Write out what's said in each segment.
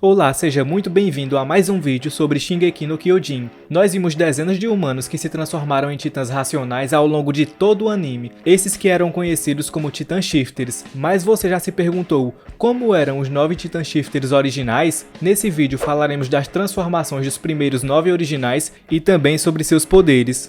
Olá, seja muito bem-vindo a mais um vídeo sobre Shingeki no Kyojin. Nós vimos dezenas de humanos que se transformaram em titãs racionais ao longo de todo o anime, esses que eram conhecidos como Titã Shifters. Mas você já se perguntou, como eram os 9 Titã Shifters originais? Nesse vídeo falaremos das transformações dos primeiros 9 originais e também sobre seus poderes.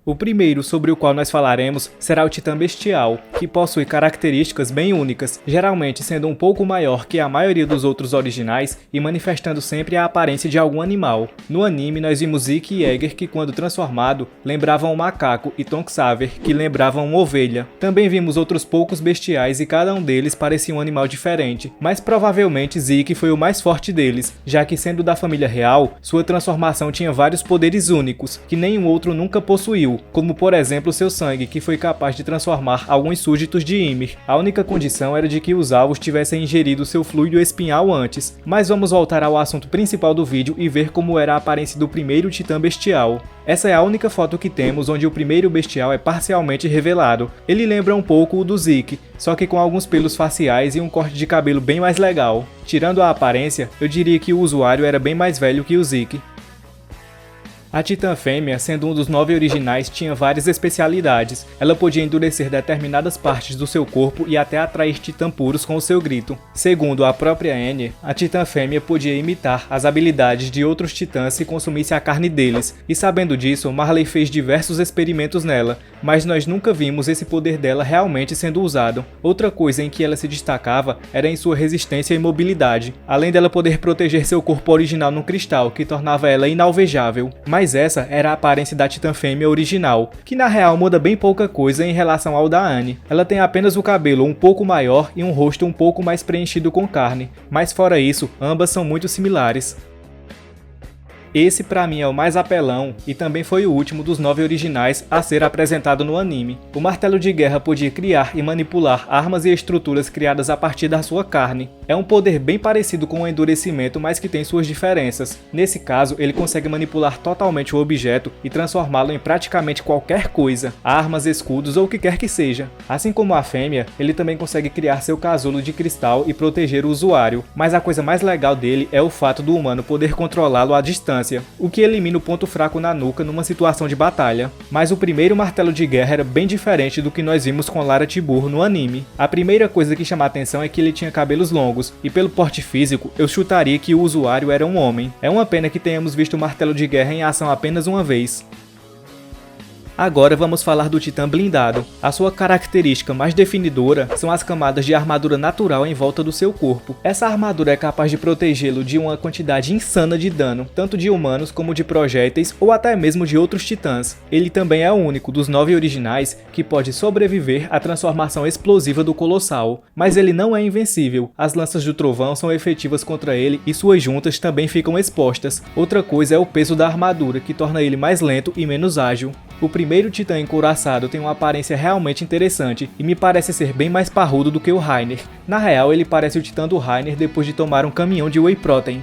O primeiro sobre o qual nós falaremos será o Titã Bestial, que possui características bem únicas, geralmente sendo um pouco maior que a maioria dos outros originais e manifestando sempre a aparência de algum animal. No anime nós vimos Zeke e Yeager que quando transformado lembravam um macaco e Tonk Saver que lembravam uma ovelha. Também vimos outros poucos bestiais e cada um deles parecia um animal diferente, mas provavelmente Zeke foi o mais forte deles, já que sendo da família real, sua transformação tinha vários poderes únicos, que nenhum outro nunca possuiu, como por exemplo seu sangue, que foi capaz de transformar alguns súditos de Ymir. A única condição era de que os alvos tivessem ingerido seu fluido espinhal antes, mas vamos voltar ao assunto principal do vídeo e ver como era a aparência do primeiro Titã Bestial. Essa é a única foto que temos onde o primeiro bestial é parcialmente revelado. Ele lembra um pouco o do Zeke, só que com alguns pelos faciais e um corte de cabelo bem mais legal. Tirando a aparência, eu diria que o usuário era bem mais velho que o Zeke. A Titã Fêmea, sendo um dos 9 originais, tinha várias especialidades. Ela podia endurecer determinadas partes do seu corpo e até atrair titã puros com o seu grito. Segundo a própria Anya, a Titã Fêmea podia imitar as habilidades de outros titãs se consumisse a carne deles, e sabendo disso, Marley fez diversos experimentos nela, mas nós nunca vimos esse poder dela realmente sendo usado. Outra coisa em que ela se destacava era em sua resistência e mobilidade, além dela poder proteger seu corpo original num cristal, que tornava ela inalvejável. Mas essa era a aparência da Titã Fêmea original, que na real muda bem pouca coisa em relação ao da Annie. Ela tem apenas o cabelo um pouco maior e um rosto um pouco mais preenchido com carne, mas fora isso, ambas são muito similares. Esse pra mim é o mais apelão e também foi o último dos 9 originais a ser apresentado no anime. O martelo de guerra podia criar e manipular armas e estruturas criadas a partir da sua carne. É um poder bem parecido com o endurecimento, mas que tem suas diferenças. Nesse caso, ele consegue manipular totalmente o objeto e transformá-lo em praticamente qualquer coisa, armas, escudos ou o que quer que seja. Assim como a fêmea, ele também consegue criar seu casulo de cristal e proteger o usuário, mas a coisa mais legal dele é o fato do humano poder controlá-lo à distância, o que elimina o ponto fraco na nuca numa situação de batalha. Mas o primeiro martelo de guerra era bem diferente do que nós vimos com Lara Tibur no anime. A primeira coisa que chama a atenção é que ele tinha cabelos longos, e pelo porte físico, eu chutaria que o usuário era um homem. É uma pena que tenhamos visto o martelo de guerra em ação apenas uma vez. Agora vamos falar do Titã Blindado. A sua característica mais definidora são as camadas de armadura natural em volta do seu corpo. Essa armadura é capaz de protegê-lo de uma quantidade insana de dano, tanto de humanos como de projéteis ou até mesmo de outros titãs. Ele também é o único dos 9 originais que pode sobreviver à transformação explosiva do Colossal, mas ele não é invencível. As lanças do trovão são efetivas contra ele e suas juntas também ficam expostas. Outra coisa é o peso da armadura, que torna ele mais lento e menos ágil. O primeiro titã encouraçado tem uma aparência realmente interessante e me parece ser bem mais parrudo do que o Reiner. Na real, ele parece o titã do Reiner depois de tomar um caminhão de whey protein.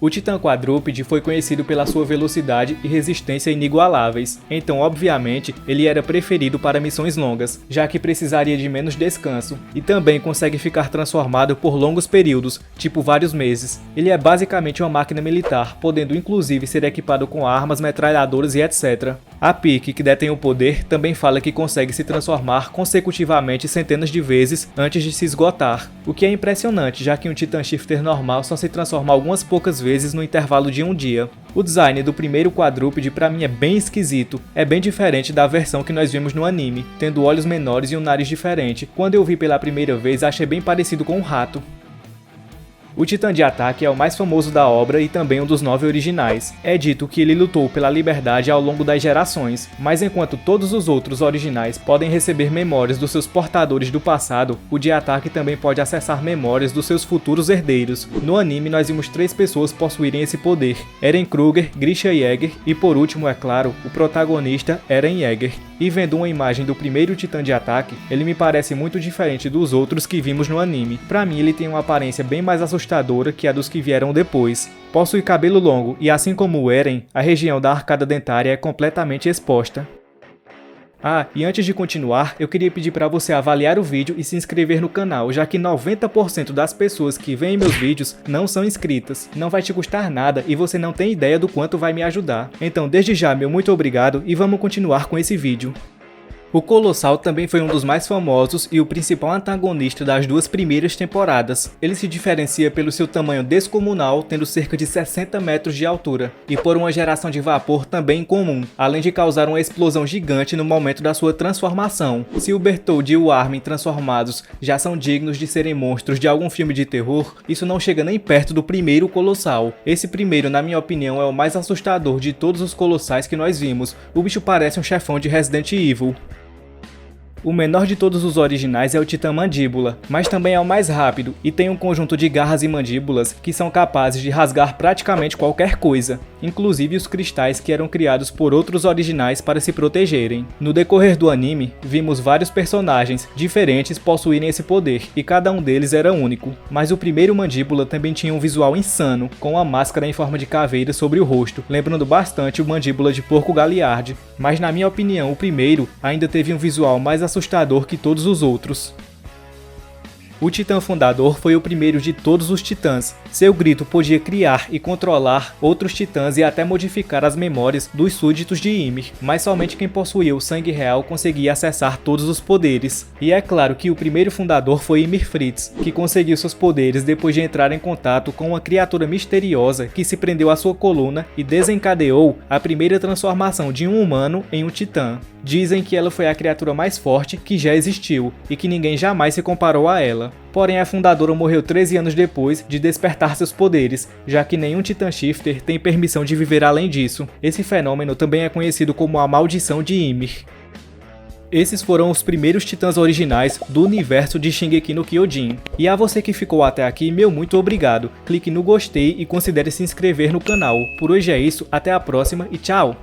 O Titã Quadrúpede foi conhecido pela sua velocidade e resistência inigualáveis, então obviamente ele era preferido para missões longas, já que precisaria de menos descanso, e também consegue ficar transformado por longos períodos, tipo vários meses. Ele é basicamente uma máquina militar, podendo inclusive ser equipado com armas, metralhadoras e etc. A Pieck, que detém o poder, também fala que consegue se transformar consecutivamente centenas de vezes antes de se esgotar, o que é impressionante, já que um Titã Shifter normal só se transforma algumas poucas vezes no intervalo de um dia. O design do primeiro quadrúpede pra mim é bem esquisito, é bem diferente da versão que nós vimos no anime, tendo olhos menores e um nariz diferente. Quando eu vi pela primeira vez, achei bem parecido com um rato. O Titã de Ataque é o mais famoso da obra e também um dos 9 originais. É dito que ele lutou pela liberdade ao longo das gerações, mas enquanto todos os outros originais podem receber memórias dos seus portadores do passado, o de Ataque também pode acessar memórias dos seus futuros herdeiros. No anime nós vimos 3 pessoas possuírem esse poder: Eren Kruger, Grisha Yeager e por último, é claro, o protagonista Eren Yeager. E vendo uma imagem do primeiro Titã de Ataque, ele me parece muito diferente dos outros que vimos no anime. Pra mim ele tem uma aparência bem mais assustadora que a dos que vieram depois. Possui cabelo longo e assim como o Eren, a região da arcada dentária é completamente exposta. Ah, e antes de continuar, eu queria pedir para você avaliar o vídeo e se inscrever no canal, já que 90% das pessoas que veem meus vídeos não são inscritas. Não vai te custar nada e você não tem ideia do quanto vai me ajudar. Então, desde já, meu muito obrigado e vamos continuar com esse vídeo. O Colossal também foi um dos mais famosos e o principal antagonista das duas primeiras temporadas. Ele se diferencia pelo seu tamanho descomunal, tendo cerca de 60 metros de altura, e por uma geração de vapor também incomum, além de causar uma explosão gigante no momento da sua transformação. Se o Bertholdt e o Armin transformados já são dignos de serem monstros de algum filme de terror, isso não chega nem perto do primeiro Colossal. Esse primeiro, na minha opinião, é o mais assustador de todos os colossais que nós vimos. O bicho parece um chefão de Resident Evil. O menor de todos os originais é o Titã Mandíbula, mas também é o mais rápido e tem um conjunto de garras e mandíbulas que são capazes de rasgar praticamente qualquer coisa, inclusive os cristais que eram criados por outros originais para se protegerem. No decorrer do anime, vimos vários personagens diferentes possuírem esse poder e cada um deles era único, mas o primeiro Mandíbula também tinha um visual insano, com uma máscara em forma de caveira sobre o rosto, lembrando bastante o Mandíbula de Porco Galliard, mas na minha opinião o primeiro ainda teve um visual mais assustador que todos os outros. O Titã Fundador foi o primeiro de todos os titãs. Seu grito podia criar e controlar outros titãs e até modificar as memórias dos súditos de Ymir, mas somente quem possuía o sangue real conseguia acessar todos os poderes. E é claro que o primeiro fundador foi Ymir Fritz, que conseguiu seus poderes depois de entrar em contato com uma criatura misteriosa que se prendeu à sua coluna e desencadeou a primeira transformação de um humano em um titã. Dizem que ela foi a criatura mais forte que já existiu e que ninguém jamais se comparou a ela. Porém, a fundadora morreu 13 anos depois de despertar seus poderes, já que nenhum Titã Shifter tem permissão de viver além disso. Esse fenômeno também é conhecido como a Maldição de Ymir. Esses foram os primeiros titãs originais do universo de Shingeki no Kyojin. E a você que ficou até aqui, meu muito obrigado. Clique no gostei e considere se inscrever no canal. Por hoje é isso, até a próxima e tchau!